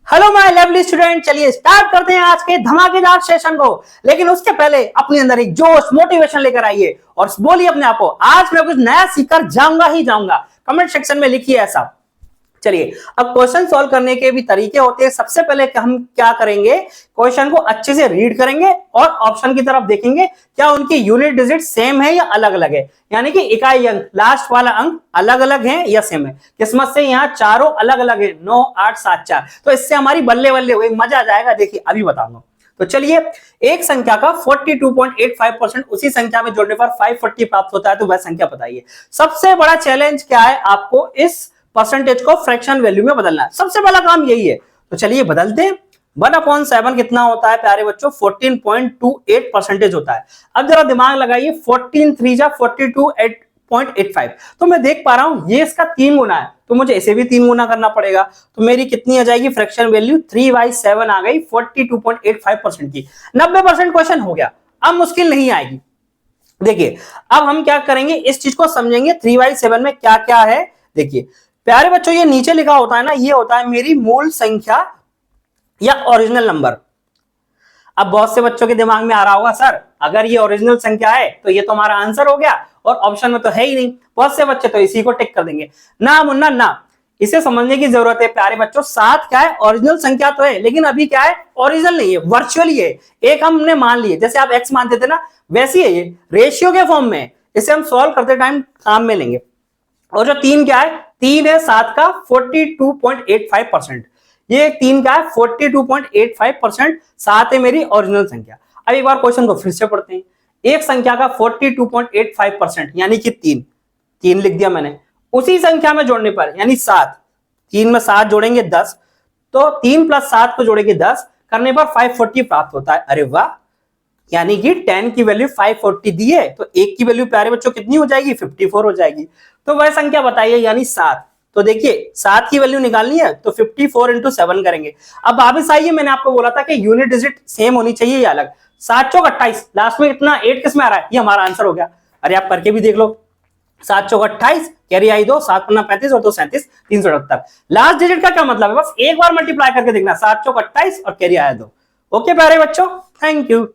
Hello my lovely student, चलिए start करते हैं आज के धमाकेदार सेशन को। लेकिन उसके पहले अपने अंदर एक जोश मोटिवेशन लेकर आइए और बोलिए अपने आप को, आज मैं कुछ नया सीखकर जाऊंगा ही जाऊंगा। कमेंट सेक्शन में लिखिए ऐसा। चलिए, अब क्वेश्चन सॉल्व करने के भी तरीके होते हैं। सबसे पहले हम क्या करेंगे, क्वेश्चन को अच्छे से रीड करेंगे और ऑप्शन की तरफ देखेंगे क्या उनकी यूनिट डिजिट सेम है या अलग अलग है, यानी कि इकाई अंक लास्ट वाला अंक अलग अलग है या सेम है। किस्मत से यहाँ चारों अलग अलग है, 9 8 7 4, तो इससे हमारी बल्ले बल्ले हुई, मजा आ जाएगा। देखिए अभी बताऊंगा। तो चलिए, एक संख्या का 42.85% उसी संख्या में जोड़ने पर 540 प्राप्त होता है, तो वह संख्या बताइए। सबसे बड़ा चैलेंज क्या है, आपको इस परसेंटेज को फ्रैक्शन वैल्यू में बदलना है। सबसे पहला काम यही है। तो चलिए बदलते हैं। 1/7 कितना होता है प्यारे बच्चों, 14.28% होता है। अब जरा दिमाग लगाइए, 14 3 जा 42.85, तो मैं देख पा रहा हूं ये इसका 3 गुना है, तो मुझे इसे भी 3 गुना करना पड़ेगा। तो मेरी कितनी आ जाएगी फ्रैक्शन वैल्यू, 3/7 आ गई 42.85% की। 90% क्वेश्चन हो गया, अब मुश्किल नहीं आएगी। देखिए अब हम क्या करेंगे, इस चीज को समझेंगे 3/7 में क्या क्या है। देखिए प्यारे बच्चों, ये नीचे लिखा होता है ना, ये होता है मेरी मूल संख्या या ओरिजिनल नंबर। अब बहुत से बच्चों के दिमाग में आ रहा होगा, सर अगर ये ओरिजिनल संख्या है तो ये तो हमारा आंसर हो गया और ऑप्शन में तो है ही नहीं। बहुत से बच्चे तो इसी को टिक कर देंगे। ना मुन्ना ना, इसे समझने की जरूरत है प्यारे बच्चों। 7 क्या है, ओरिजिनल संख्या तो है, लेकिन अभी क्या है, ओरिजिनल नहीं है, वर्चुअली है। एक हमने मान लिए, जैसे आप x मानते थे ना, वैसी है ये, रेशियो के फॉर्म में। इसे हम सॉल्व करते टाइम काम में लेंगे। और जो 3 क्या है, 3 है 7 का 42.85%। ये 3 का है 42.85%, 7 है मेरी ओरिजिनल संख्या। अब एक बार क्वेश्चन को फिर से पढ़ते हैं। एक संख्या का 42.85% यानी कि 3 लिख दिया मैंने, उसी संख्या में जोड़ने पर यानी 7, 3 में 7 जोड़ेंगे 10, तो 3 + 7 को जोड़ेंगे 10 करने पर 540 प्राप्त होता है। अरे वाह, यानी कि 10 की वैल्यू 540 दी है, तो 1 की वैल्यू प्यारे बच्चों कितनी हो जाएगी, 54 हो जाएगी। तो वह संख्या बताइए, यानी 7। तो देखिए 7 की वैल्यू निकालनी है तो 54 × 7 करेंगे। अब वापस आइए, मैंने आपको बोला था कि यूनिट डिजिट सेम होनी चाहिए या अलग। 7 चौक 28, लास्ट में कितना 8 किस में आ रहा है, ये हमारा आंसर हो गया। अरे आप करके भी देख लो, 7 चौक 28, कैरी आई 2, 7 × 35 और 2 37, 378। लास्ट डिजिट का क्या मतलब है, बस एक बार मल्टीप्लाई करके देखना, 7 चौक 28 और कैरी आया 2। ओके प्यारे बच्चों, थैंक यू।